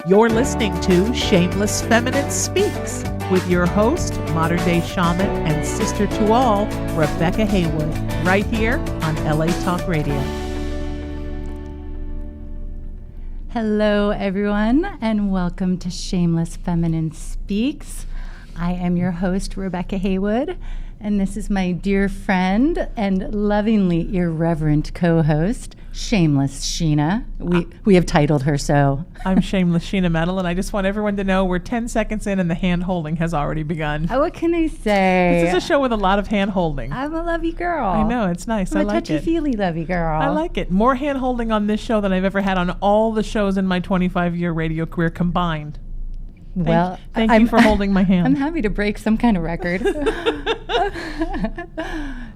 You're listening to Shameless Feminine Speaks with your host, modern-day shaman and sister to all, Rebecca Haywood, right here on LA Talk Radio. Hello, everyone, and welcome to Shameless Feminine Speaks. I am your host, Rebecca Haywood, and this is my dear friend and lovingly irreverent co-host, Shameless Sheena. We have titled her so. I'm Shameless Sheena Metal, and I just want everyone to know we're 10 seconds in and the hand-holding has already begun. What can I say? This is a show with a lot of hand-holding. I'm a lovey girl. I know, it's nice. I like it. I'm a touchy-feely lovey girl. I like it. More hand-holding on this show than I've ever had on all the shows in my 25-year radio career combined. Thank you for holding my hand. I'm happy to break some kind of record.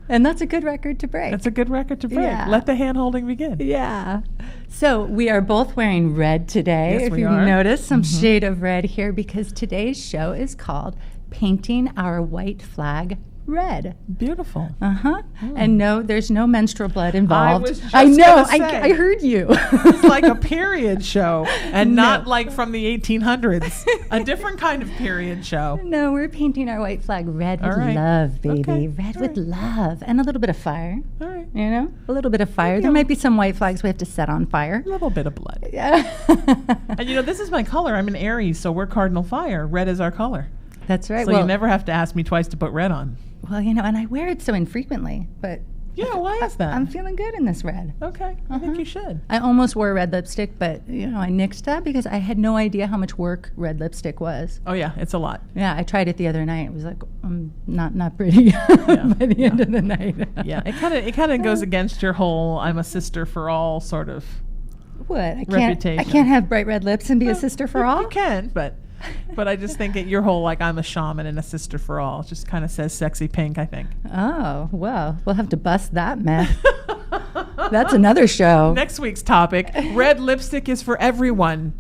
And that's a good record to break. That's a good record to break. Yeah. Let the hand-holding begin. Yeah. So we are both wearing red today. Yes, if we you are. notice some shade of red here, because today's show is called Painting Our White Flag Red. Beautiful. And no, there's no menstrual blood involved. I was just I know. gonna say. I heard you. It's like a period show and No. not like from the 1800s. A different kind of period show. No, we're painting our white flag red with All right. love, baby. Okay. Red All with right. love and a little bit of fire. All right. You know, a little bit of fire. Okay. There might be some white flags we have to set on fire. A little bit of blood. Yeah. And you know, this is my color. I'm an Aries, so we're cardinal fire. Red is our color. That's right. So you never have to ask me twice to put red on. Well, you know, and I wear it so infrequently, but Yeah, why is that? I'm feeling good in this red. Okay, I think you should. I almost wore red lipstick, but, you know, I nixed that because I had no idea how much work red lipstick was. Oh yeah, it's a lot. Yeah, I tried it the other night. It was like, not pretty by the end of the night. Yeah, it kind of goes against your whole "I'm a sister for all" sort of. What? I reputation. can't have bright red lips and be a sister for all? You can, but I just think your whole like I'm a shaman and a sister for all just kind of says sexy pink, I think. Oh, well, we'll have to bust that myth. That's another show. Next week's topic: red lipstick is for everyone.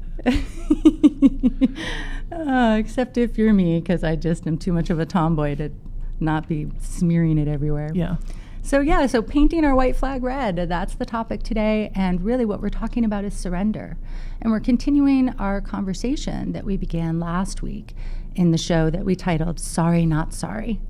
Except if you're me, because I just am too much of a tomboy to not be smearing it everywhere. Yeah. So painting our white flag red, that's the topic today. And really what we're talking about is surrender. And we're continuing our conversation that we began last week in the show that we titled Sorry, Not Sorry.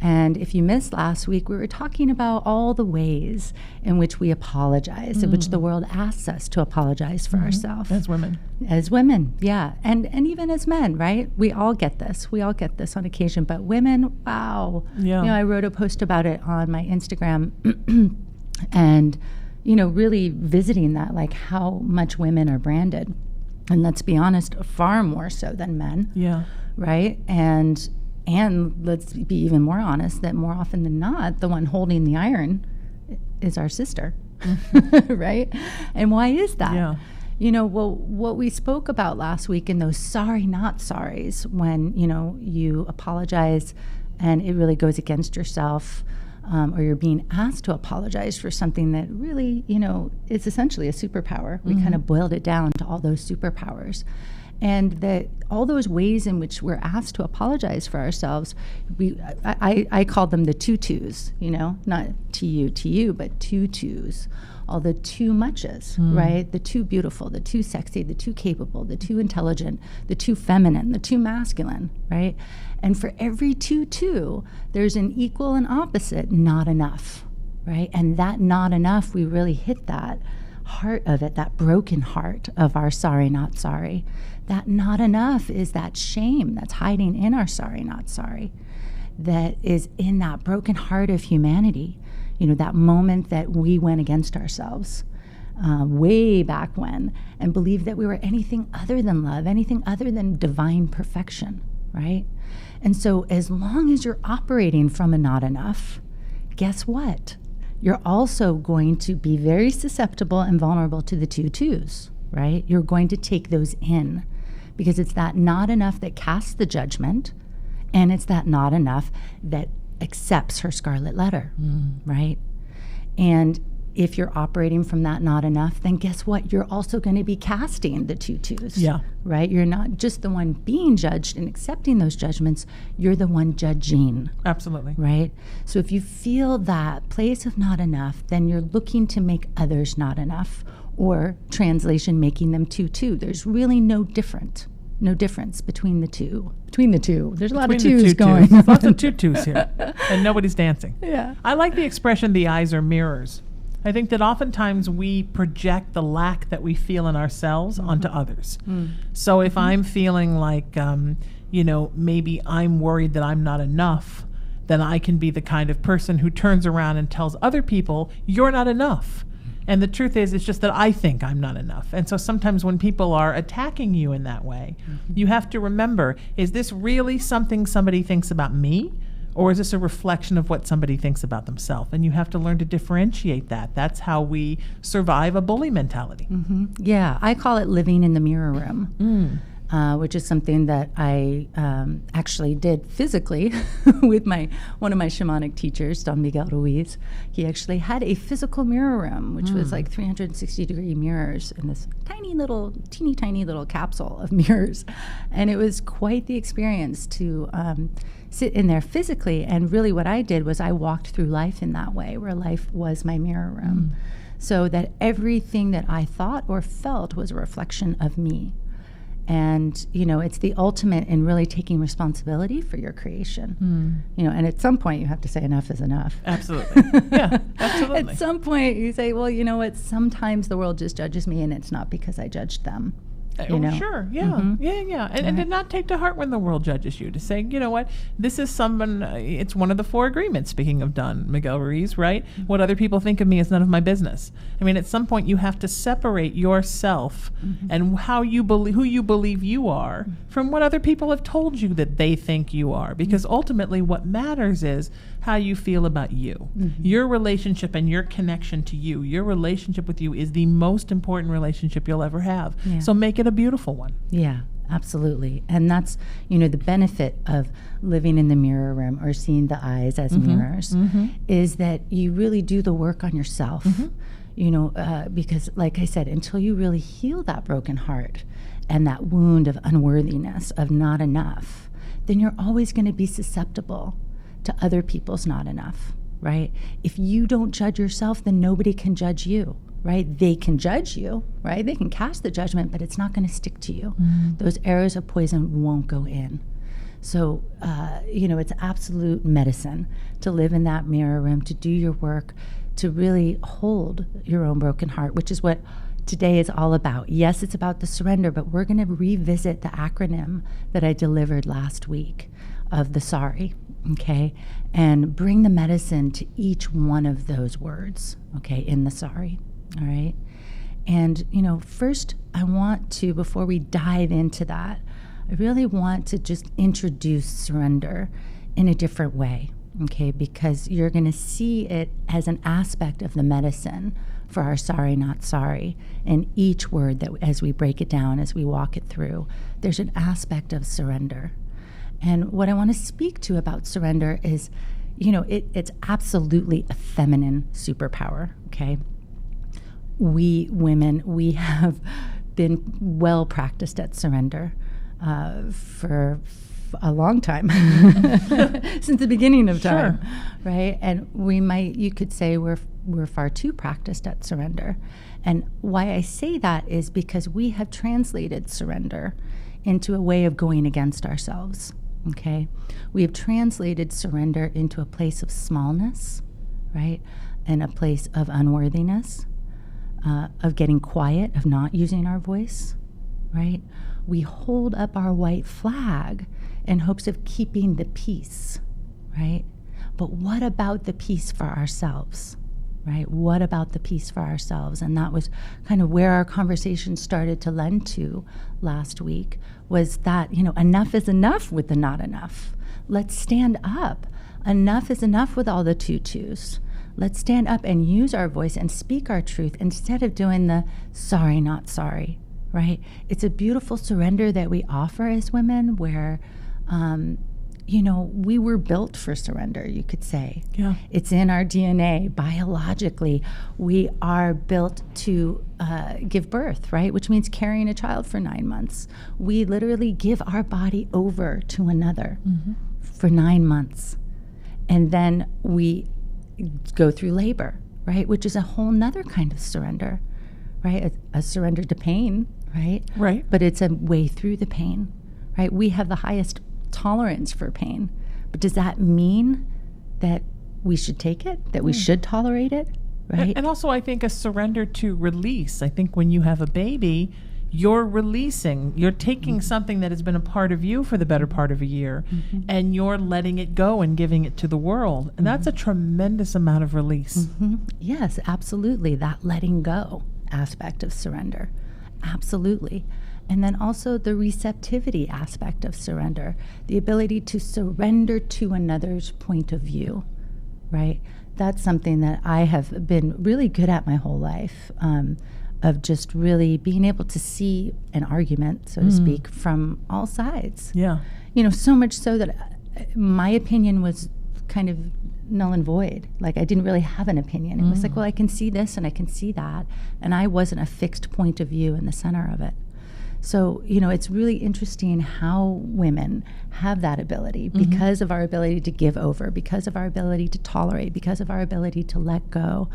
And if you missed last week, we were talking about all the ways in which we apologize, in which the world asks us to apologize for ourselves. As women. As women, yeah. And even as men, right? We all get this. We all get this on occasion. But women, wow. Yeah. You know, I wrote a post about it on my Instagram and, you know, really visiting that, like how much women are branded. And let's be honest, far more so than men. Yeah. Right? And let's be even more honest that more often than not, the one holding the iron is our sister, right? And why is that? Yeah. You know, well, what we spoke about last week in those sorry, not sorries, when, you know, you apologize and it really goes against yourself, or you're being asked to apologize for something that really, you know, is essentially a superpower. We kind of boiled it down to all those superpowers. And that all those ways in which we're asked to apologize for ourselves, I call them the tutus, you know, not to you, but tutus. All the too muches, right? The too beautiful, the too sexy, the too capable, the too intelligent, the too feminine, the too masculine, right? And for every tutu, there's an equal and opposite not enough, right? And that not enough, we really hit that heart of it, that broken heart of our sorry, not sorry. That not enough is that shame that's hiding in our sorry, not sorry, that is in that broken heart of humanity. You know, that moment that we went against ourselves way back when and believed that we were anything other than love, anything other than divine perfection, right? And so as long as you're operating from a not enough, guess what? You're also going to be very susceptible and vulnerable to the tutus, right? You're going to take those in because it's that not enough that casts the judgment, and it's that not enough that accepts her scarlet letter, right? And if you're operating from that not enough, then guess what? You're also going to be casting the tutus. Yeah. Right? You're not just the one being judged and accepting those judgments. You're the one judging. Absolutely. Right? So if you feel that place of not enough, then you're looking to make others not enough, or translation, making them too. There's really no difference between the two. There's a lot of twos going. Lots of tutus here. And nobody's dancing. Yeah. I like the expression, the eyes are mirrors. I think that oftentimes we project the lack that we feel in ourselves onto others. So if I'm feeling like, maybe I'm worried that I'm not enough, then I can be the kind of person who turns around and tells other people, you're not enough. And the truth is, it's just that I think I'm not enough. And so sometimes when people are attacking you in that way, you have to remember, is this really something somebody thinks about me? Or is this a reflection of what somebody thinks about themselves? And you have to learn to differentiate that. That's how we survive a bully mentality. Yeah, I call it living in the mirror room. Which is something that I actually did physically with one of my shamanic teachers, Don Miguel Ruiz. He actually had a physical mirror room, which was like 360-degree mirrors in this teeny tiny little capsule of mirrors. And it was quite the experience to sit in there physically. And really what I did was I walked through life in that way, where life was my mirror room. So that everything that I thought or felt was a reflection of me. And, it's the ultimate in really taking responsibility for your creation. And at some point you have to say enough is enough. Absolutely. Yeah, absolutely. At some point you say, well, you know what, sometimes the world just judges me and it's not because I judged them. Sure, yeah, yeah. And to not take to heart when the world judges you, to say, you know what, this is someone, it's one of the 4 agreements, speaking of Don Miguel Ruiz, right? What other people think of me is none of my business. I mean, at some point you have to separate yourself and who you believe you are from what other people have told you that they think you are. Because ultimately what matters is how you feel about you. Your relationship and your connection to you, your relationship with you is the most important relationship you'll ever have. Yeah. So make it a beautiful one. Yeah, absolutely. And that's, the benefit of living in the mirror room or seeing the eyes as mirrors is that you really do the work on yourself. Because like I said, until you really heal that broken heart and that wound of unworthiness, of not enough, then you're always going to be susceptible to other people's not enough, right? If you don't judge yourself, then nobody can judge you, right? They can judge you, right? They can cast the judgment, but it's not going to stick to you. Those arrows of poison won't go in. So, it's absolute medicine to live in that mirror room, to do your work, to really hold your own broken heart, which is what today is all about. Yes, it's about the surrender, but we're going to revisit the acronym that I delivered last week of the sorry, okay? And bring the medicine to each one of those words, okay, in the sorry, all right? And, first I want to, before we dive into that, I really want to just introduce surrender in a different way, okay? Because you're going to see it as an aspect of the medicine for our sorry, not sorry. And each word that as we break it down, as we walk it through, there's an aspect of surrender. And what I want to speak to about surrender is, it's absolutely a feminine superpower, okay? We women, we have been well practiced at surrender for a long time, since the beginning of time, right? And you could say we're far too practiced at surrender. And why I say that is because we have translated surrender into a way of going against ourselves. Okay, we have translated surrender into a place of smallness, right? And a place of unworthiness, of getting quiet, of not using our voice, right? We hold up our white flag in hopes of keeping the peace, right? But what about the peace for ourselves, right? What about the peace for ourselves? And that was kind of where our conversation started to lend to last week, was that, enough is enough with the not enough. Let's stand up. Enough is enough with all the tutus. Let's stand up and use our voice and speak our truth instead of doing the sorry, not sorry, right? It's a beautiful surrender that we offer as women where we were built for surrender, you could say. Yeah. It's in our DNA. Biologically, we are built to give birth, right? Which means carrying a child for 9 months. We literally give our body over to another for 9 months. And then we go through labor, right? Which is a whole nother kind of surrender, right? A surrender to pain, right? Right. But it's a way through the pain, right? We have the highest tolerance for pain. But does that mean that we should take it, that we should tolerate it, right? And also, I think a surrender to release. I think when you have a baby, you're releasing, you're taking something that has been a part of you for the better part of a year, and you're letting it go and giving it to the world. And that's a tremendous amount of release. Yes, absolutely. That letting go aspect of surrender. Absolutely. And then also the receptivity aspect of surrender, the ability to surrender to another's point of view, right? That's something that I have been really good at my whole life, of just really being able to see an argument, so to speak, from all sides. Yeah. So much so that my opinion was kind of null and void. Like, I didn't really have an opinion. It was like, well, I can see this and I can see that. And I wasn't a fixed point of view in the center of it. So, it's really interesting how women have that ability because of our ability to give over, because of our ability to tolerate, because of our ability to let go.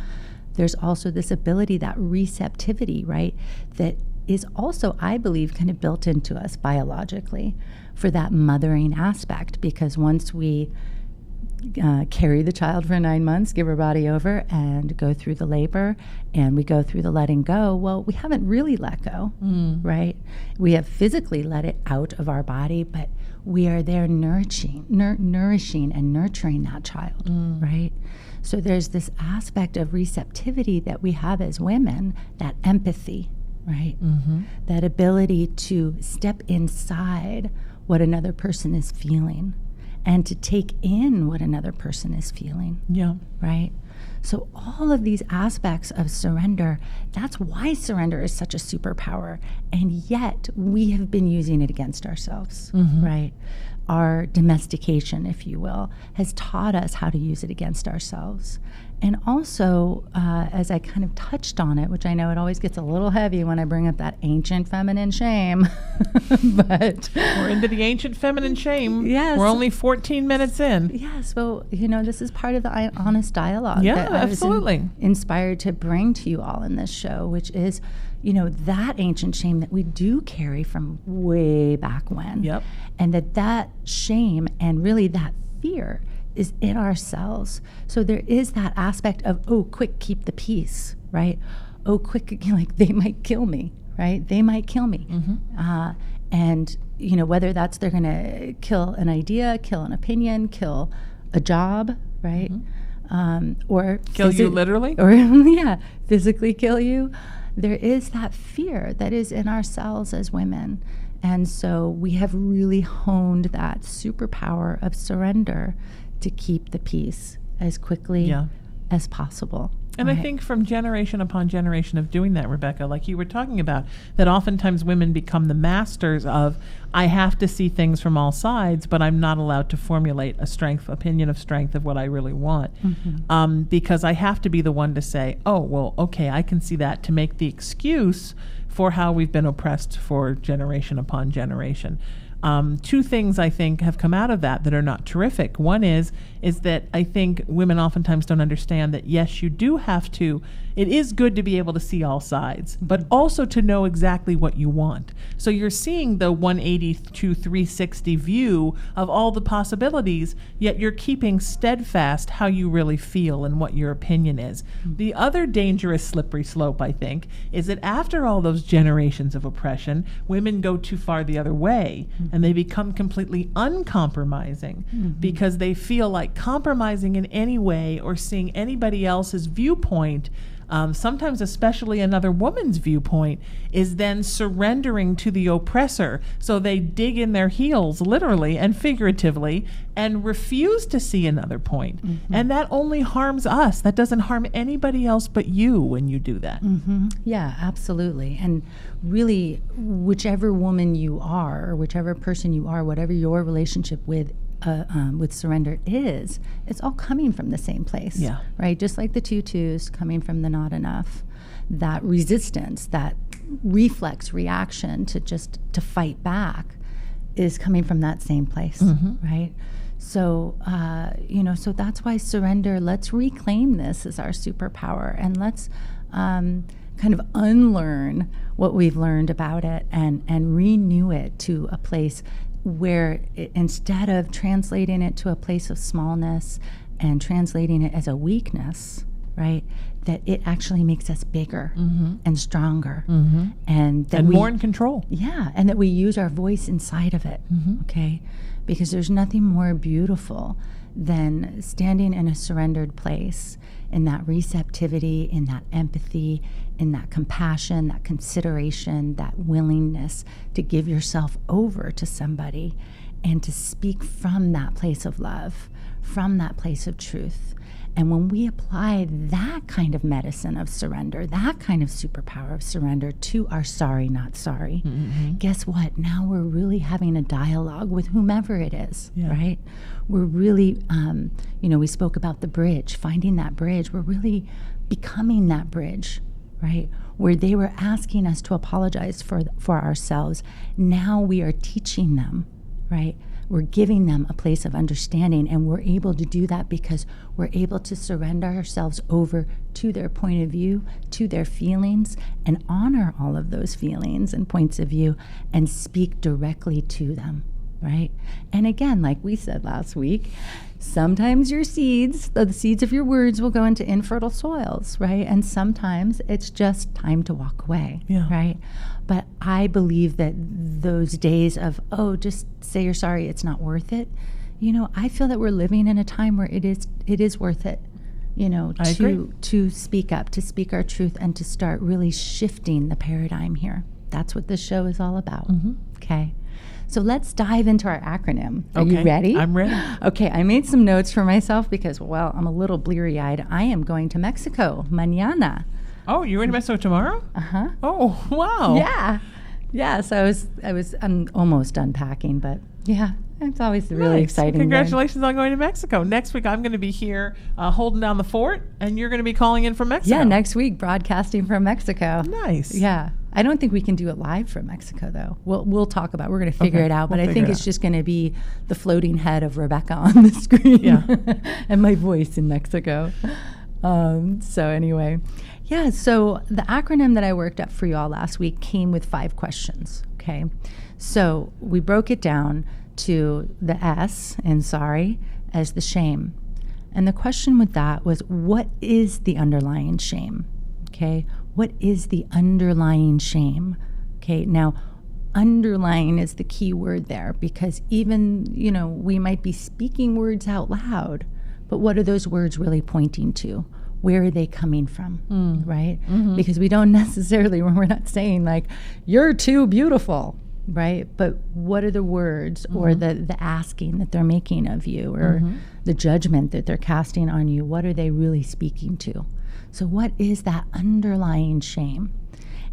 There's also this ability, that receptivity, right, that is also, I believe, kind of built into us biologically for that mothering aspect, because once we carry the child for 9 months, give our body over, and go through the labor, and we go through the letting go, well, we haven't really let go, right? We have physically let it out of our body, but we are there nourishing and nurturing that child, right? So there's this aspect of receptivity that we have as women, that empathy, right? That ability to step inside what another person is feeling and to take in what another person is feeling. Yeah. Right? So all of these aspects of surrender, that's why surrender is such a superpower. And yet we have been using it against ourselves, right? Our domestication, if you will, has taught us how to use it against ourselves. And also, as I kind of touched on it, which I know it always gets a little heavy when I bring up that ancient feminine shame, but we're into the ancient feminine shame. Yes. We're only 14 minutes in. Yes. Well, this is part of the honest dialogue that I absolutely was inspired to bring to you all in this show, which is, that ancient shame that we do carry from way back when. Yep. And that shame and really that fear is in ourselves. So there is that aspect of, oh, quick, keep the peace, right? Oh, quick, like they might kill me, right? They might kill me. And, whether that's they're going to kill an idea, kill an opinion, kill a job, right? Or kill you literally? Or, physically kill you. There is that fear that is in ourselves as women. And so we have really honed that superpower of surrender to keep the peace as quickly as possible. And I think from generation upon generation of doing that, Rebecca, like you were talking about, that oftentimes women become the masters of, I have to see things from all sides, but I'm not allowed to formulate opinion of strength of what I really want. Because I have to be the one to say, oh, well, okay, I can see that, to make the excuse for how we've been oppressed for generation upon generation. Two things I think have come out of that are not terrific. One is that I think women oftentimes don't understand that, yes, you do have to, it is good to be able to see all sides, but also to know exactly what you want. So you're seeing the 180 to 360 view of all the possibilities, yet you're keeping steadfast how you really feel and what your opinion is. The other dangerous slippery slope, I think, is that after all those generations of oppression, women go too far the other way. And they become completely uncompromising because they feel like compromising in any way or seeing anybody else's viewpoint, sometimes especially another woman's viewpoint, is then surrendering to the oppressor. So they dig in their heels, literally and figuratively, and refuse to see another point. And that only harms us. That doesn't harm anybody else but you when you do that. Yeah, absolutely. And really, whichever woman you are, or whichever person you are, whatever your relationship with with surrender is, it's all coming from the same place. Yeah. Right? Just like the 2 twos coming from the not enough. That resistance, that reflex reaction to fight back is coming from that same place, right? So, so that's why surrender, let's reclaim this as our superpower, and let's kind of unlearn what we've learned about it and renew it to a place where instead of translating it to a place of smallness and translating it as a weakness, right, that it actually makes us bigger and stronger, and that more in control. Yeah, and that we use our voice inside of it, okay? Because there's nothing more beautiful than standing in a surrendered place, in that receptivity, in that empathy, in that compassion, that consideration, that willingness to give yourself over to somebody and to speak from that place of love, from that place of truth. And when we apply that kind of medicine of surrender, that kind of superpower of surrender to our sorry, not sorry, guess what? Now we're really having a dialogue with whomever it is, right? We're really, we spoke about the bridge, finding that bridge. We're really becoming that bridge, right? Where they were asking us to apologize for ourselves. Now we are teaching them, right? We're giving them a place of understanding, and we're able to do that because we're able to surrender ourselves over to their point of view, to their feelings, and honor all of those feelings and points of view and speak directly to them, right? And again, like we said last week, sometimes your seeds, the seeds of your words, will go into infertile soils, right? And sometimes it's just time to walk away, right? But I believe that those days of, just say you're sorry, it's not worth it. I feel that we're living in a time where it is worth it, to speak up, to speak our truth, and to start really shifting the paradigm here. That's what this show is all about. Okay. So let's dive into our acronym. Are you ready? I'm ready. Okay, I made some notes for myself because, I'm a little bleary-eyed. I am going to Mexico mañana. Oh, you're in Mexico tomorrow? Uh-huh. Oh, wow. Yeah. So I'm almost unpacking, but yeah, it's always really exciting. Congratulations on going to Mexico. Next week, I'm going to be here holding down the fort, and you're going to be calling in from Mexico. Yeah, next week, broadcasting from Mexico. Nice. Yeah. I don't think we can do it live from Mexico, though. We'll talk about it. We're going to figure it out, but I think it's just going to be the floating head of Rebecca on the screen and my voice in Mexico. So anyway, so the acronym that I worked up for you all last week came with 5 questions, okay? So we broke it down to the S in sorry as the shame. And the question with that was, what is the underlying shame? Okay, what is the underlying shame? Okay, now underlying is the key word there, because even, we might be speaking words out loud, but what are those words really pointing to? Where are they coming from, right? Because we don't necessarily, when we're not saying like, you're too beautiful, right? But what are the words or the asking that they're making of you, or the judgment that they're casting on you? What are they really speaking to? So what is that underlying shame?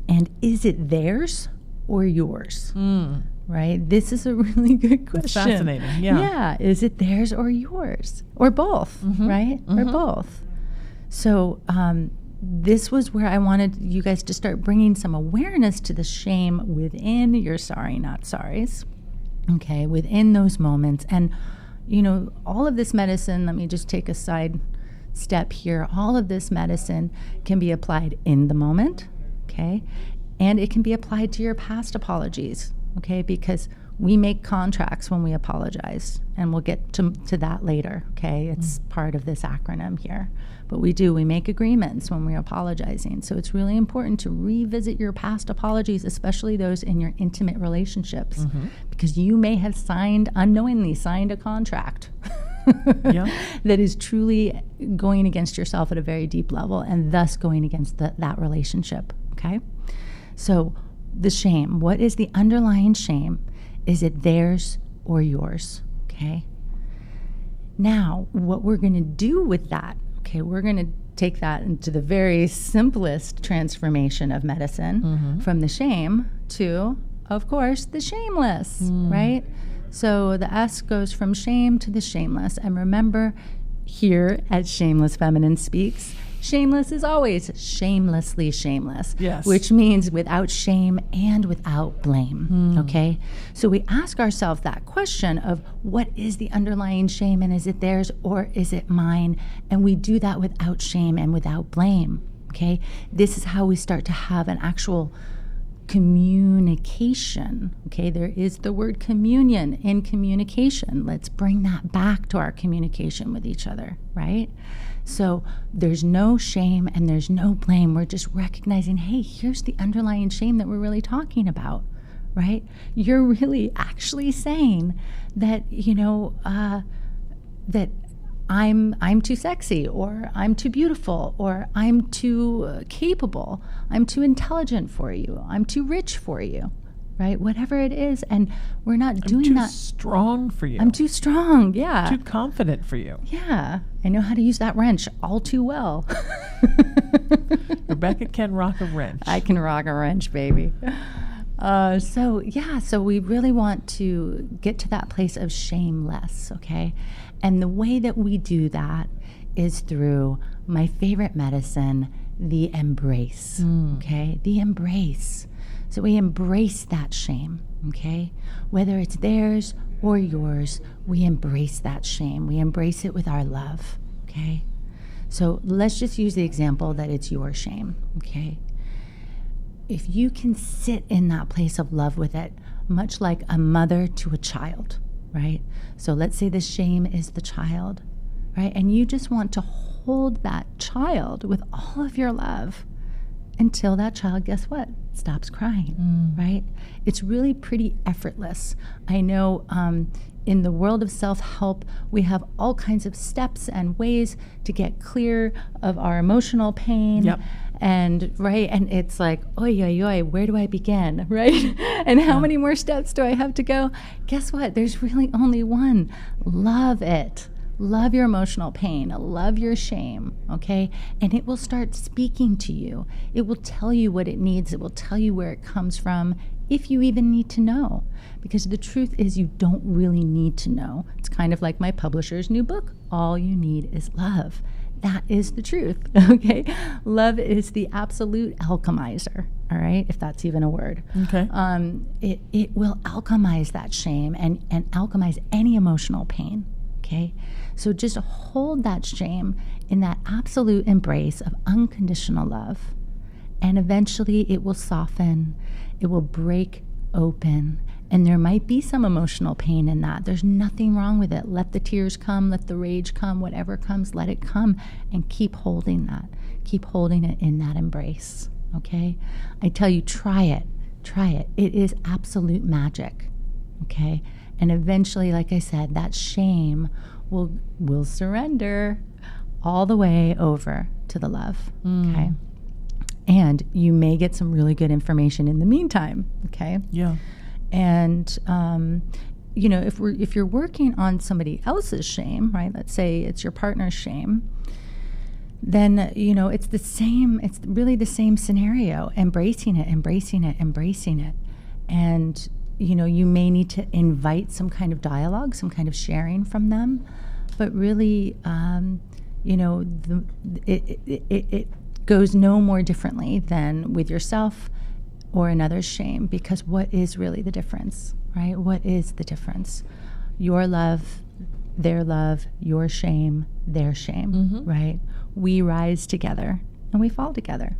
And is it theirs or yours? Right? This is a really good question. That's fascinating. Yeah. Is it theirs or yours? Or both, right? Or both. So this was where I wanted you guys to start bringing some awareness to the shame within your sorry, not sorries. Okay, within those moments. And, all of this medicine, let me just take a side step here. All of this medicine can be applied in the moment, okay? And it can be applied to your past apologies, okay? Because we make contracts when we apologize, and we'll get to that later, okay? It's part of this acronym here. But we make agreements when we're apologizing. So it's really important to revisit your past apologies, especially those in your intimate relationships, because you may have unknowingly signed a contract that is truly going against yourself at a very deep level, and thus going against that relationship, okay? So the shame, what is the underlying shame? Is it theirs or yours, okay? Now, what we're going to do with that, okay, we're going to take that into the very simplest transformation of medicine, from the shame to, of course, the shameless, right? So the S goes from shame to the shameless. And remember, here at Shameless Feminine Speaks, shameless is always shamelessly shameless. Yes. Which means without shame and without blame. Okay? So we ask ourselves that question of what is the underlying shame, and is it theirs or is it mine? And we do that without shame and without blame. Okay? This is how we start to have an actual communication. Okay, there is the word communion in communication. Let's bring that back to our communication with each other, right? So there's no shame and there's no blame. We're just recognizing, hey, here's the underlying shame that we're really talking about, right? You're really actually saying that, that I'm too sexy, or I'm too beautiful, or I'm too capable, I'm too intelligent for you, I'm too rich for you, right? Whatever it is, and we're not doing that. I'm too strong for you. I'm too strong, yeah. Too confident for you. Yeah, I know how to use that wrench all too well. Rebecca can rock a wrench. I can rock a wrench, baby. So we really want to get to that place of shameless, okay? And the way that we do that is through my favorite medicine, the embrace, okay? The embrace. So we embrace that shame, okay? Whether it's theirs or yours, we embrace that shame. We embrace it with our love, okay? So let's just use the example that it's your shame, okay? If you can sit in that place of love with it, much like a mother to a child, right? So let's say the shame is the child, right? And you just want to hold that child with all of your love until that child, guess what? Stops crying, right? It's really pretty effortless. I know in the world of self-help, we have all kinds of steps and ways to get clear of our emotional pain. Yep. And it's like, oy, where do I begin, right? And how many more steps do I have to go? Guess what? There's really only one. Love it. Love your emotional pain. Love your shame, okay? And it will start speaking to you. It will tell you what it needs. It will tell you where it comes from, if you even need to know. Because the truth is, you don't really need to know. It's kind of like my publisher's new book. All you need is love. That is the truth, okay? Love is the absolute alchemizer, all right? If that's even a word. Okay. It will alchemize that shame and alchemize any emotional pain, okay? So just hold that shame in that absolute embrace of unconditional love. And eventually it will soften, it will break open, and there might be some emotional pain in that. There's nothing wrong with it. Let the tears come, let the rage come, whatever comes, let it come, and keep holding that. Keep holding it in that embrace, okay? I tell you, try it. It is absolute magic, okay? And eventually, like I said, that shame will surrender all the way over to the love, okay? And you may get some really good information in the meantime, okay? Yeah. And if you're working on somebody else's shame, right? Let's say it's your partner's shame, then it's the same. It's really the same scenario. Embracing it, and you may need to invite some kind of dialogue, some kind of sharing from them, but really, it goes no more differently than with yourself or another's shame, because what is really the difference, right? What is the difference? Your love, their love, your shame, their shame, right? We rise together and we fall together.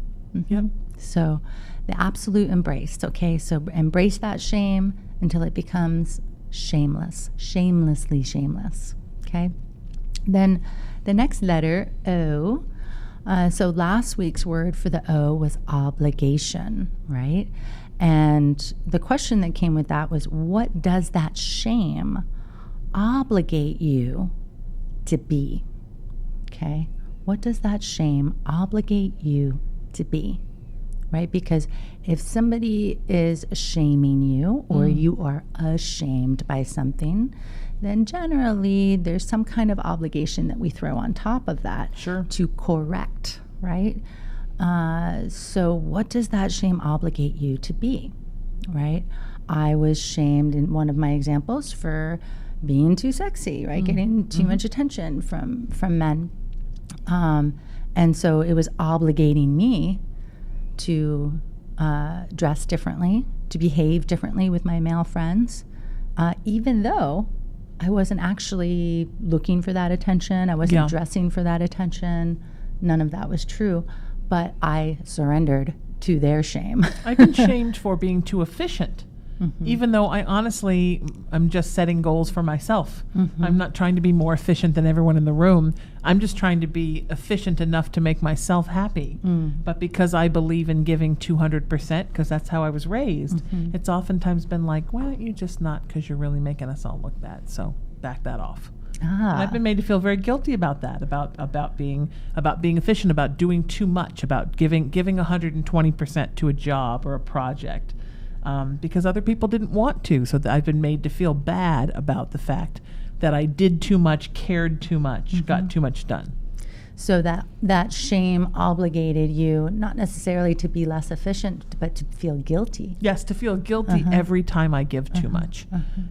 Yep. So the absolute embrace, okay? So embrace that shame until it becomes shameless, shamelessly shameless, okay? Then the next letter, O. So last week's word for the O was obligation, right? And the question that came with that was, what does that shame obligate you to be? Okay? What does that shame obligate you to be? Right? Because if somebody is shaming you, or you are ashamed by something, then generally there's some kind of obligation that we throw on top of that to correct, right? So what does that shame obligate you to be? right? I was shamed in one of my examples for being too sexy, right? Getting too much attention from men. And so it was obligating me to dress differently, to behave differently with my male friends, even though I wasn't actually looking for that attention. I wasn't dressing for that attention. None of that was true. But I surrendered to their shame. I've been shamed for being too efficient. Even though I'm just setting goals for myself. I'm not trying to be more efficient than everyone in the room. I'm just trying to be efficient enough to make myself happy. But because I believe in giving 200%, because that's how I was raised, it's oftentimes been like, why don't you just not, because you're really making us all look bad. So back that off. And I've been made to feel very guilty about that, about being efficient, about doing too much, about giving 120% to a job or a project. Because other people didn't want to. So I've been made to feel bad about the fact that I did too much, cared too much, got too much done. So that shame obligated you not necessarily to be less efficient, but to feel guilty. Yes, to feel guilty every time I give too much.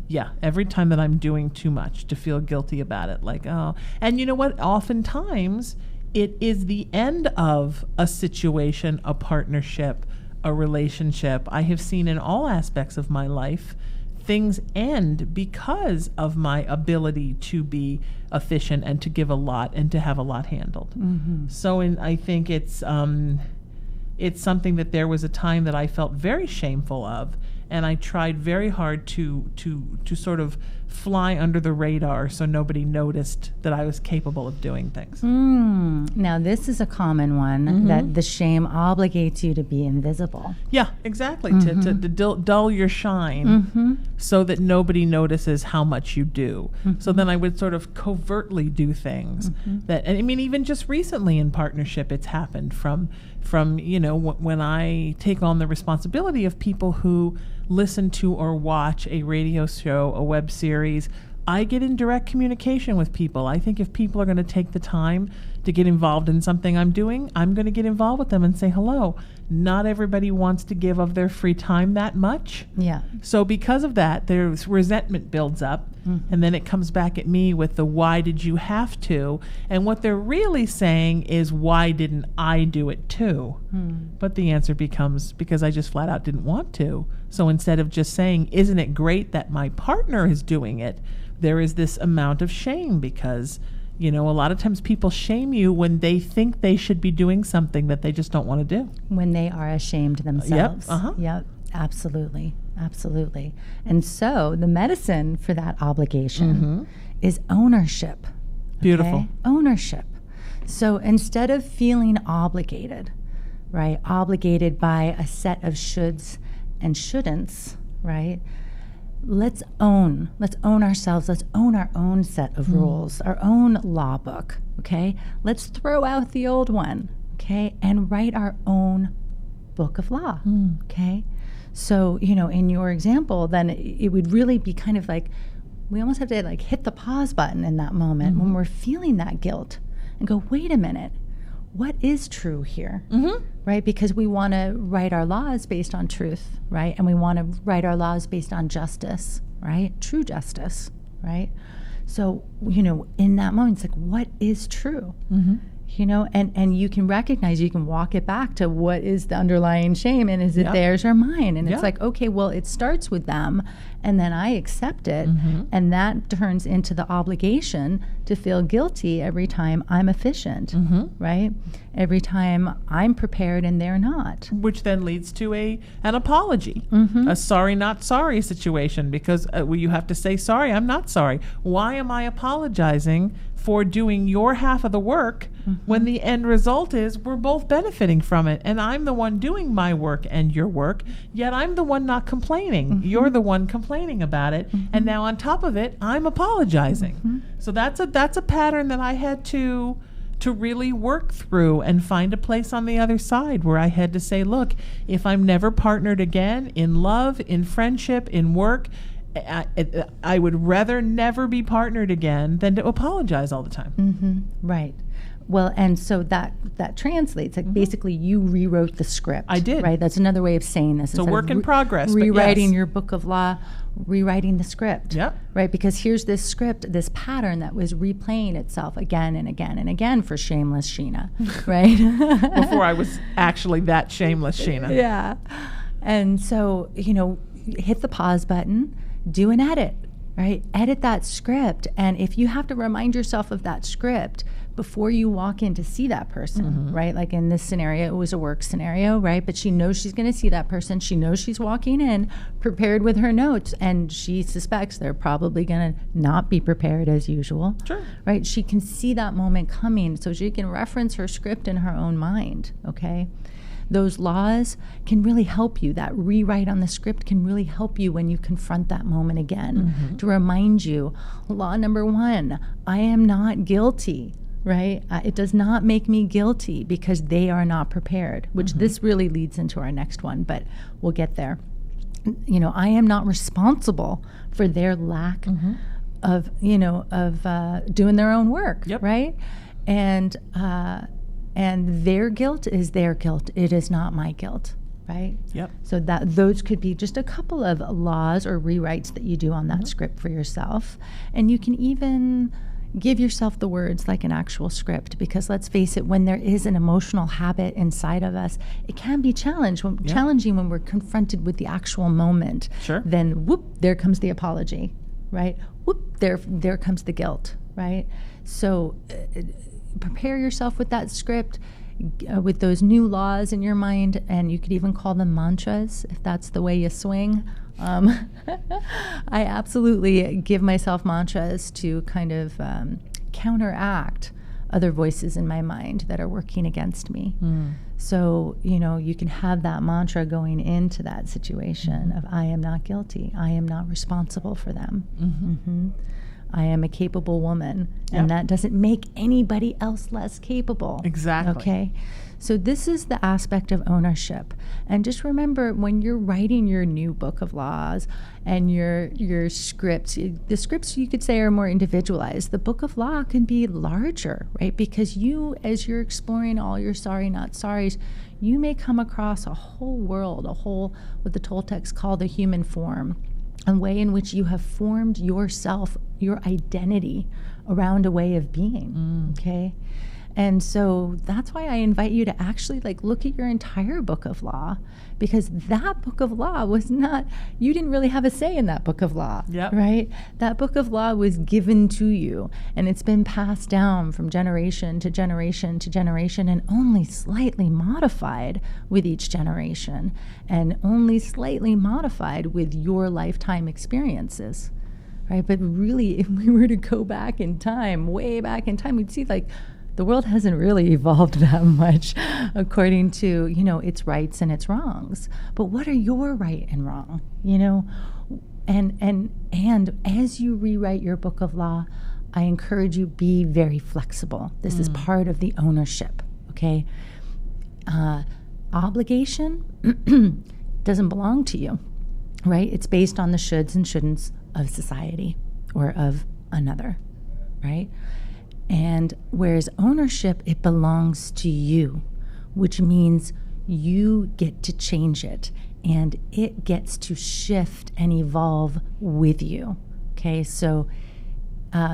Yeah, every time that I'm doing too much, to feel guilty about it. Like, oh. And you know what? Oftentimes, it is the end of a situation, a partnership, a relationship. I have seen in all aspects of my life things end because of my ability to be efficient and to give a lot and to have a lot handled. So I think it's something that there was a time that I felt very shameful of, and I tried very hard to sort of fly under the radar so nobody noticed that I was capable of doing things. Now, this is a common one, that the shame obligates you to be invisible. Yeah, exactly. To dull your shine so that nobody notices how much you do. So then I would sort of covertly do things that, and I mean, even just recently in partnership, it's happened from when I take on the responsibility of people who listen to or watch a radio show, a web series. I get in direct communication with people. I think if people are going to take the time to get involved in something I'm doing, I'm going to get involved with them and say hello. Not everybody wants to give of their free time that much. Yeah. So because of that, there's resentment builds up, and then it comes back at me with the why did you have to? And what they're really saying is, why didn't I do it too? But the answer becomes, because I just flat out didn't want to. So instead of just saying, isn't it great that my partner is doing it, there is this amount of shame because, a lot of times people shame you when they think they should be doing something that they just don't want to do. When they are ashamed themselves. Yep, absolutely. Absolutely. And so the medicine for that obligation is ownership. Beautiful. Okay? Ownership. So instead of feeling obligated, right, obligated by a set of shoulds and shouldn'ts, right, let's own ourselves. Let's own our own set of rules, our own law book, okay? Let's throw out the old one, okay, and write our own book of law, okay? So, in your example, then it would really be kind of like, we almost have to like hit the pause button in that moment when we're feeling that guilt and go, wait a minute, what is true here, right? Because we want to write our laws based on truth, right? And we want to write our laws based on justice, right? True justice, right? So, in that moment, it's like, what is true? And you can recognize, you can walk it back to what is the underlying shame, and is it theirs or mine? And it's like, okay, well, it starts with them, and then I accept it, and that turns into the obligation to feel guilty every time I'm efficient, right? Every time I'm prepared and they're not. Which then leads to an apology, a sorry, not sorry situation, because you have to say, sorry, I'm not sorry. Why am I apologizing for doing your half of the work when the end result is we're both benefiting from it, and I'm the one doing my work and your work, yet I'm the one not complaining. You're the one complaining about it, and now on top of it, I'm apologizing. So that's a pattern that I had to really work through and find a place on the other side where I had to say, look, if I'm never partnered again in love, in friendship, in work, I would rather never be partnered again than to apologize all the time. Right. Well, and so that translates. Like basically, you rewrote the script. I did. Right. That's another way of saying this. It's a work in progress. Rewriting your book of law, rewriting the script. Yep. Right. Because here's this script, this pattern that was replaying itself again and again and again for shameless Sheena. Right. Before I was actually that shameless Sheena. Yeah. And so, hit the pause button, do an edit. Right? Edit that script. And if you have to remind yourself of that script before you walk in to see that person, right? Like in this scenario, it was a work scenario, right? But she knows she's going to see that person. She knows she's walking in prepared with her notes, and she suspects they're probably going to not be prepared as usual. Sure. Right? She can see that moment coming, so she can reference her script in her own mind, okay? Those laws can really help you. That rewrite on the script can really help you when you confront that moment again, to remind you, law number 1, I am not guilty, right? It does not make me guilty because they are not prepared, which this really leads into our next one, but we'll get there. I am not responsible for their lack of doing their own work, right? And their guilt is their guilt. It is not my guilt, right? Yep. So those could be just a couple of laws or rewrites that you do on that script for yourself. And you can even give yourself the words like an actual script, because let's face it, when there is an emotional habit inside of us, it can be challenging when we're confronted with the actual moment. Sure. Then whoop, there comes the apology, right? Whoop, there comes the guilt, right? So prepare yourself with that script, with those new laws in your mind, and you could even call them mantras if that's the way you swing. I absolutely give myself mantras to kind of counteract other voices in my mind that are working against me. So, you can have that mantra going into that situation of I am not guilty. I am not responsible for them. I am a capable woman, and that doesn't make anybody else less capable. Exactly. Okay? So this is the aspect of ownership. And just remember, when you're writing your new book of laws and your scripts, the scripts you could say are more individualized. The book of law can be larger, right? Because you, as you're exploring all your sorry, not sorries, you may come across a whole world, what the Toltecs call the human form, a way in which you have formed yourself, your identity around a way of being, okay? And so that's why I invite you to actually look at your entire book of law, because that book of law was not, you didn't really have a say in that book of law, right? That book of law was given to you, and it's been passed down from generation to generation to generation, and only slightly modified with each generation, and only slightly modified with your lifetime experiences, right? But really, if we were to go back in time, way back in time, we'd see the world hasn't really evolved that much according to, its rights and its wrongs. But what are your right and wrong, And as you rewrite your book of law, I encourage you, be very flexible. This is part of the ownership, okay? Obligation doesn't belong to you, right? It's based on the shoulds and shouldn'ts of society or of another, right? And whereas ownership, it belongs to you, which means you get to change it, and it gets to shift and evolve with you. Okay, so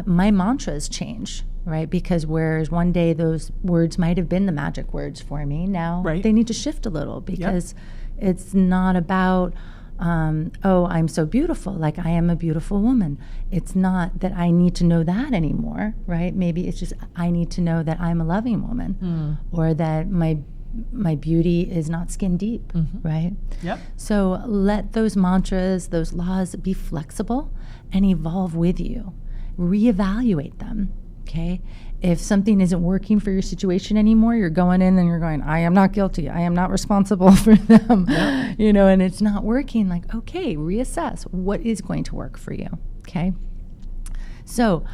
my mantras change, right? Because whereas one day those words might have been the magic words for me, now they need to shift a little, because it's not about I'm so beautiful, like I am a beautiful woman. It's not that I need to know that anymore, right? Maybe it's just I need to know that I'm a loving woman, or that my beauty is not skin deep, right? Yep. So let those mantras, those laws be flexible and evolve with you. Reevaluate them, okay? If something isn't working for your situation anymore, you're going in and you're going, I am not guilty. I am not responsible for them, and it's not working. Okay, reassess what is going to work for you, okay? So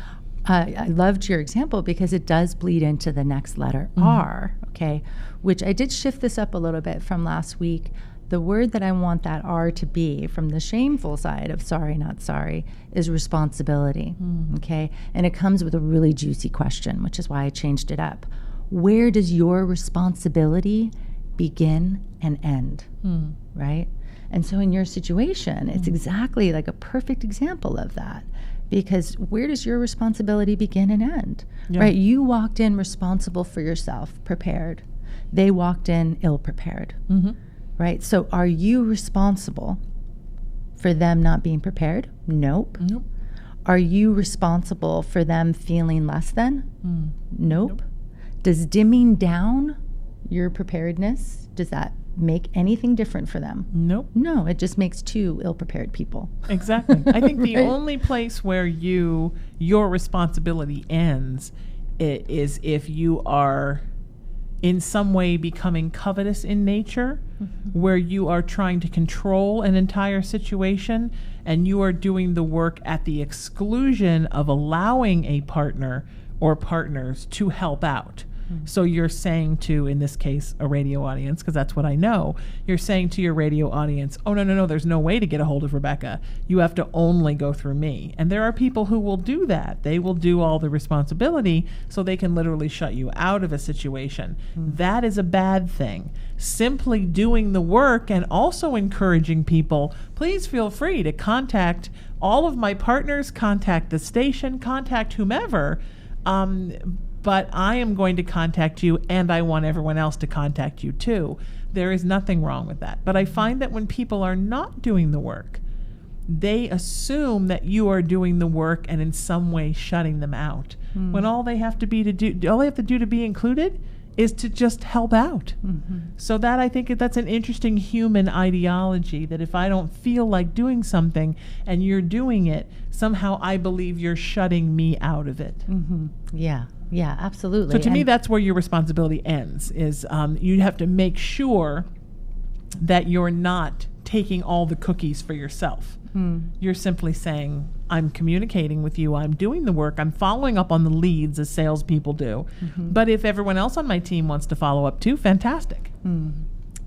I loved your example because it does bleed into the next letter, R, okay, which I did shift this up a little bit from last week. The word that I want that R to be, from the shameful side of sorry, not sorry, is responsibility, okay? And it comes with a really juicy question, which is why I changed it up. where does your responsibility begin and end, right? And so in your situation, it's exactly like a perfect example of that. Because where does your responsibility begin and end, right? You walked in responsible for yourself, prepared. They walked in ill-prepared, right? So are you responsible for them not being prepared? Nope. Are you responsible for them feeling less than? Nope. Does dimming down your preparedness, does that make anything different for them? Nope. No, it just makes two ill-prepared people. Exactly. I think the only place where your responsibility ends is if you are in some way becoming covetous in nature, where you are trying to control an entire situation and you are doing the work at the exclusion of allowing a partner or partners to help out. So you're saying to, in this case, a radio audience, because that's what I know, you're saying to your radio audience, oh, no, there's no way to get a hold of Rebecca. You have to only go through me. And there are people who will do that. They will do all the responsibility so they can literally shut you out of a situation. That is a bad thing. Simply doing the work and also encouraging people, please feel free to contact all of my partners, contact the station, contact whomever, but I am going to contact you, and I want everyone else to contact you too. There is nothing wrong with that. But I find that when people are not doing the work, they assume that you are doing the work and in some way shutting them out. When all they have to do to be included is to just help out. So that, I think that's an interesting human ideology, that if I don't feel like doing something and you're doing it, somehow I believe you're shutting me out of it. Yeah, absolutely. So to me, that's where your responsibility ends, is you have to make sure that you're not taking all the cookies for yourself. You're simply saying, I'm communicating with you, I'm doing the work, I'm following up on the leads as salespeople do. But if everyone else on my team wants to follow up too, fantastic.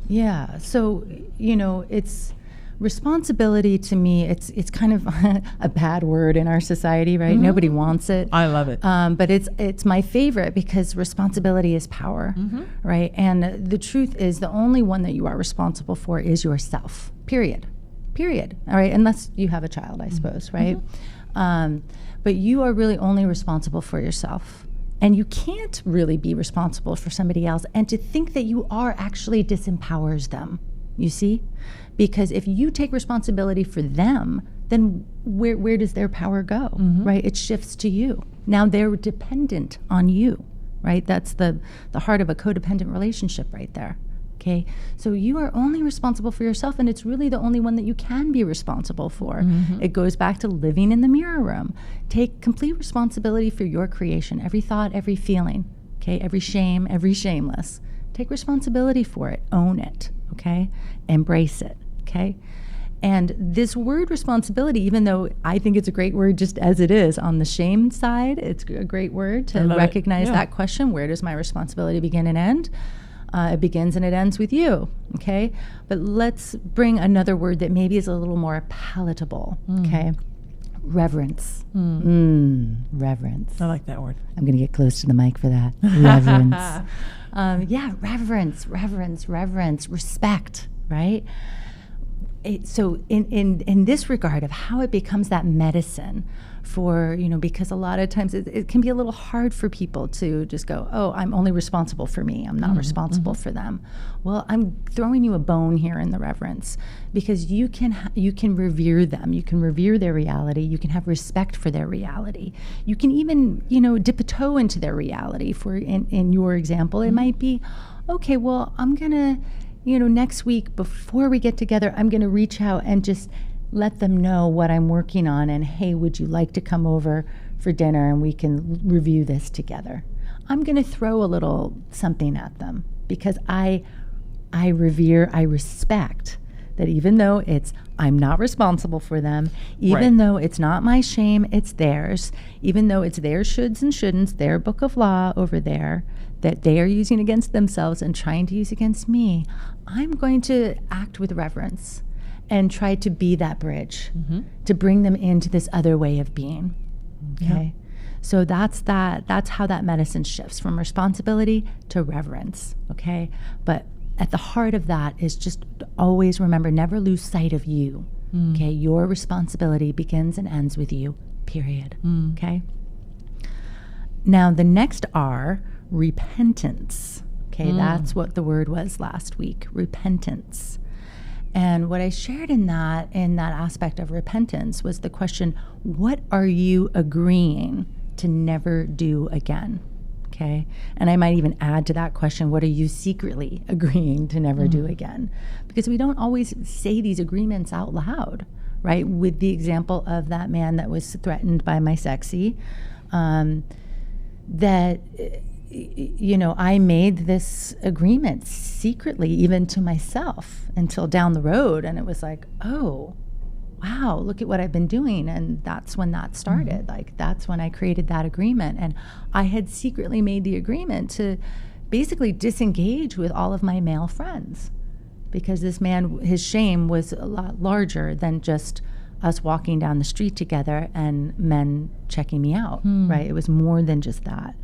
Yeah, so, it's responsibility to me, it's kind of a bad word in our society, right? Nobody wants it. I love it. But it's my favorite because responsibility is power, right? And the truth is the only one that you are responsible for is yourself, period. All right, unless you have a child, I suppose, right? But you are really only responsible for yourself. And you can't really be responsible for somebody else. And to think that you are actually disempowers them, you see? Because if you take responsibility for them, then where does their power go, right? It shifts to you. Now they're dependent on you, right? That's the heart of a codependent relationship right there. Okay, so you are only responsible for yourself, and it's really the only one that you can be responsible for. It goes back to living in the mirror room. Take complete responsibility for your creation, every thought, every feeling, okay, every shame, every shameless. Take responsibility for it, own it, okay, embrace it, okay? And this word responsibility, even though I think it's a great word just as it is, on the shame side, it's a great word to recognize that question, where does my responsibility begin and end? It begins and it ends with you, okay? But let's bring another word that maybe is a little more palatable, okay? Reverence. Reverence. I like that word. I'm going to get close to the mic for that. Reverence. Reverence, respect, right? So in this regard of how it becomes that medicine for, because a lot of times it can be a little hard for people to just go, oh, I'm only responsible for me. I'm not responsible for them. Well, I'm throwing you a bone here in the reverence, because you can revere them. You can revere their reality. You can have respect for their reality. You can even, dip a toe into their reality. For in your example, it might be, okay, well, I'm going to, next week before we get together, I'm going to reach out and just let them know what I'm working on, and hey, would you like to come over for dinner and we can review this together? I'm going to throw a little something at them because I revere, I respect that, even though I'm not responsible for them, even though it's not my shame, it's theirs, even though it's their shoulds and shouldn'ts, their book of law over there that they are using against themselves and trying to use against me, I'm going to act with reverence and try to be that bridge to bring them into this other way of being. Okay. So that's how that medicine shifts from responsibility to reverence, okay? But at the heart of that is just always remember, never lose sight of you, okay? Your responsibility begins and ends with you, period, okay? Now, the next R, repentance, okay? That's what the word was last week, repentance. And what I shared in that aspect of repentance was the question, what are you agreeing to never do again? Okay. And I might even add to that question, what are you secretly agreeing to never do again? Because we don't always say these agreements out loud, right? With the example of that man that was threatened by my sexy, that, you know, I made this agreement secretly, even to myself, until down the road. And it was like, oh, wow, look at what I've been doing. And that's when that started. Like, that's when I created that agreement. And I had secretly made the agreement to basically disengage with all of my male friends, because this man, his shame was a lot larger than just us walking down the street together and men checking me out, right? It was more than just that.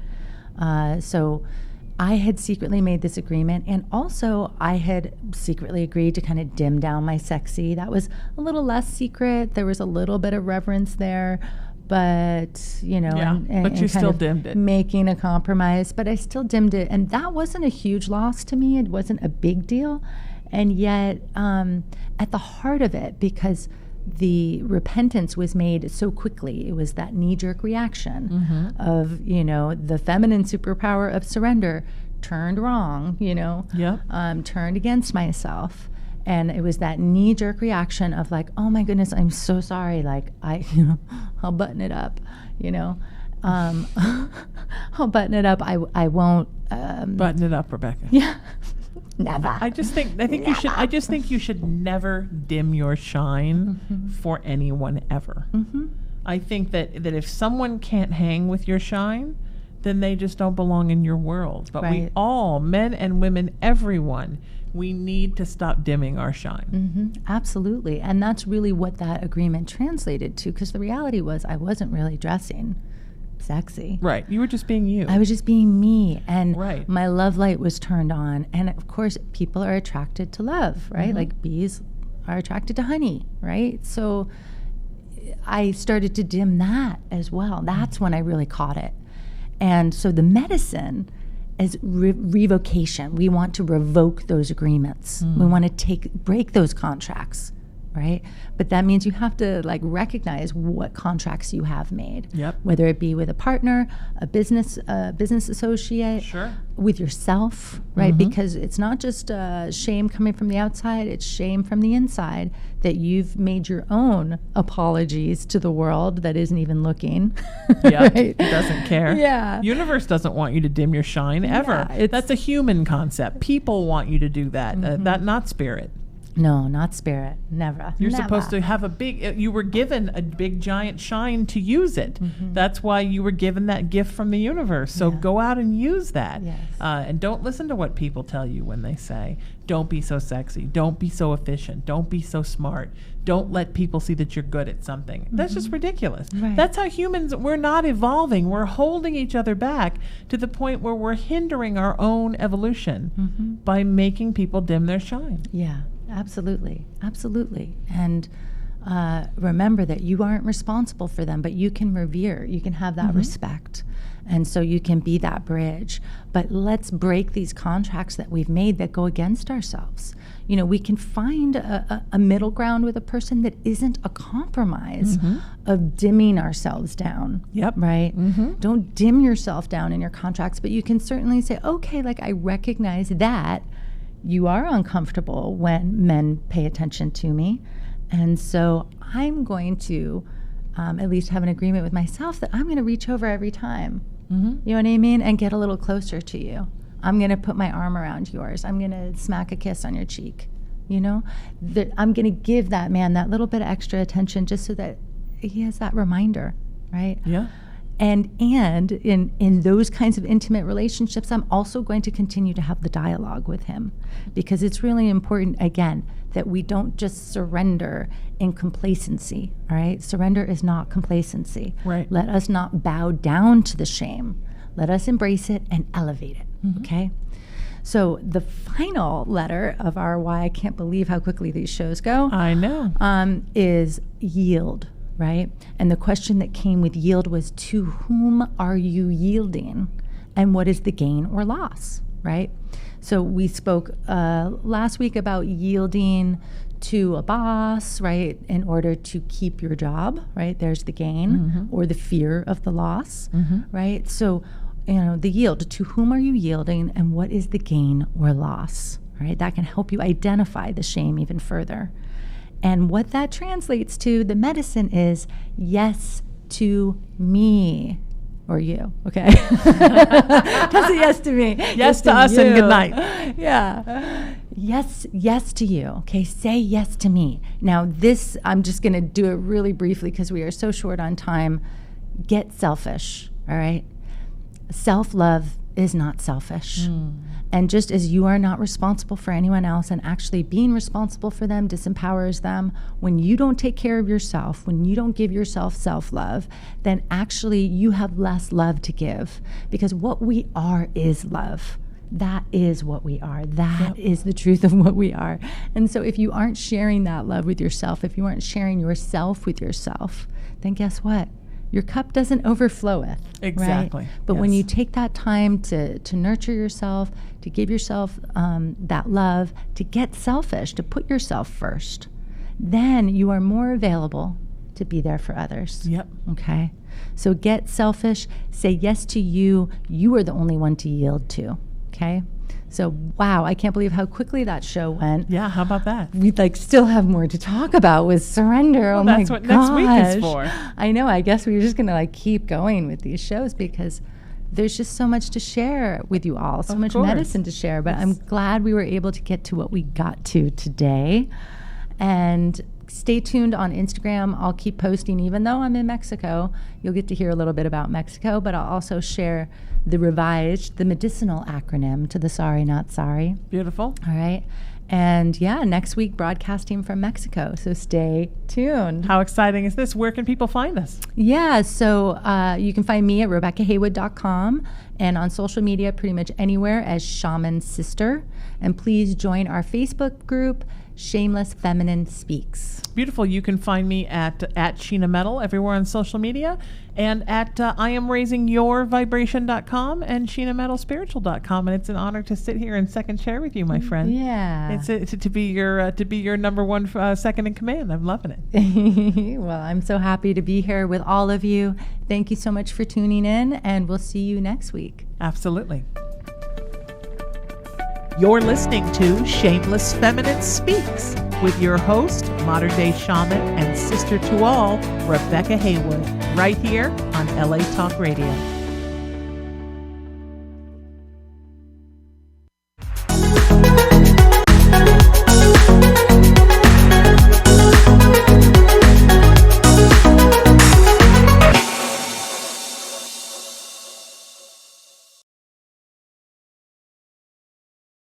So I had secretly made this agreement, and also I had secretly agreed to kind of dim down my sexy. That was a little less secret. There was a little bit of reverence there, but, you know, but you still dimmed it. Making a compromise, but I still dimmed it. And that wasn't a huge loss to me. It wasn't a big deal. And yet, at the heart of it, because the repentance was made so quickly, it was that knee-jerk reaction of, you know, the feminine superpower of surrender turned wrong, you know, turned against myself. And it was that knee-jerk reaction of like, oh my goodness, I'm so sorry. Like, I'll button it up, you know. I'll button it up. I won't. Button it up, Rebecca. Yeah. Never. I think you should never dim your shine for anyone ever. I think that if someone can't hang with your shine, then they just don't belong in your world. But we all, men and women, everyone, we need to stop dimming our shine. Absolutely. And that's really what that agreement translated to, because the reality was I wasn't really dressing sexy. Right. You were just being you. I was just being me. And my love light was turned on. And of course, people are attracted to love, right? Like bees are attracted to honey, right? So I started to dim that as well. That's when I really caught it. And so the medicine is revocation. We want to revoke those agreements. We want to break those contracts. Right? But that means you have to like recognize what contracts you have made, whether it be with a partner, a business associate, with yourself, right? Because it's not just shame coming from the outside, it's shame from the inside that you've made your own apologies to the world that isn't even looking. Right? It doesn't care. Yeah. Universe doesn't want you to dim your shine ever. That's a human concept. People want you to do that, that not spirit. No, not spirit. Never. You're supposed to have you were given a big giant shine to use it. That's why you were given that gift from the universe. So go out and use that. And don't listen to what people tell you when they say, don't be so sexy. Don't be so efficient. Don't be so smart. Don't let people see that you're good at something. That's just ridiculous. That's how humans, we're not evolving. We're holding each other back to the point where we're hindering our own evolution by making people dim their shine. Yeah. Absolutely. Absolutely. And remember that you aren't responsible for them, but you can revere, you can have that respect. And so you can be that bridge. But let's break these contracts that we've made that go against ourselves. You know, we can find a middle ground with a person that isn't a compromise of dimming ourselves down. Right? Don't dim yourself down in your contracts, but you can certainly say, okay, like I recognize that you are uncomfortable when men pay attention to me. And so I'm going to at least have an agreement with myself that I'm going to reach over every time. You know what I mean? And get a little closer to you. I'm going to put my arm around yours. I'm going to smack a kiss on your cheek. You know, that I'm going to give that man that little bit of extra attention just so that he has that reminder, right? And in those kinds of intimate relationships, I'm also going to continue to have the dialogue with him, because it's really important, again, that we don't just surrender in complacency, all right? Surrender is not complacency. Right. Let us not bow down to the shame. Let us embrace it and elevate it, okay? So the final letter of our why I can't believe how quickly these shows go. I know. Is yield, right? And the question that came with yield was, to whom are you yielding? And what is the gain or loss, right? So we spoke last week about yielding to a boss, right, in order to keep your job, right? There's the gain or the fear of the loss, right? So, the yield, to whom are you yielding and what is the gain or loss, right? That can help you identify the shame even further. And what that translates to, the medicine is yes to me. Or you, okay? Just a yes to me. Yes to us and good night. Yeah. Yes to you. Okay, say yes to me. Now this, I'm just going to do it really briefly because we are so short on time. Get selfish, all right? Self-love is not selfish. And just as you are not responsible for anyone else, and actually being responsible for them disempowers them, when you don't take care of yourself, when you don't give yourself self-love, then actually you have less love to give, because what we are is love. That is what we are. That is the truth of what we are. And so if you aren't sharing that love with yourself, if you aren't sharing yourself with yourself, then guess what? Your cup doesn't overfloweth. Exactly. Right? But when you take that time to nurture yourself, to give yourself that love, to get selfish, to put yourself first, then you are more available to be there for others. Yep. Okay? So get selfish. Say yes to you. You are the only one to yield to. Okay? So, wow, I can't believe how quickly that show went. Yeah, how about that? We still have more to talk about with surrender. Well, oh my that's what gosh. next week is for. I know. I guess we're just going to keep going with these shows because there's just so much to share with you all, so much medicine to share. But I'm glad we were able to get to what we got to today. And stay tuned on Instagram. I'll keep posting, even though I'm in Mexico. You'll get to hear a little bit about Mexico, but I'll also share the medicinal acronym to the Sorry Not Sorry. Beautiful. All right. And yeah, next week broadcasting from Mexico. So stay tuned. How exciting is this? Where can people find us? Yeah, so you can find me at RebeccaHaywood.com and on social media pretty much anywhere as Shaman Sister. And please join our Facebook group, Shameless Feminine Speaks. Beautiful. You can find me at Sheena Metal everywhere on social media, and at IamRaisingYourVibration.com and SheenaMetalSpiritual.com. And it's an honor to sit here in second chair with you, my friend. Yeah. It's to be your number one second in command. I'm loving it. Well, I'm so happy to be here with all of you. Thank you so much for tuning in, and we'll see you next week. Absolutely. You're listening to Shameless Feminine Speaks with your host, modern-day shaman and sister to all, Rebecca Haywood, right here on LA Talk Radio.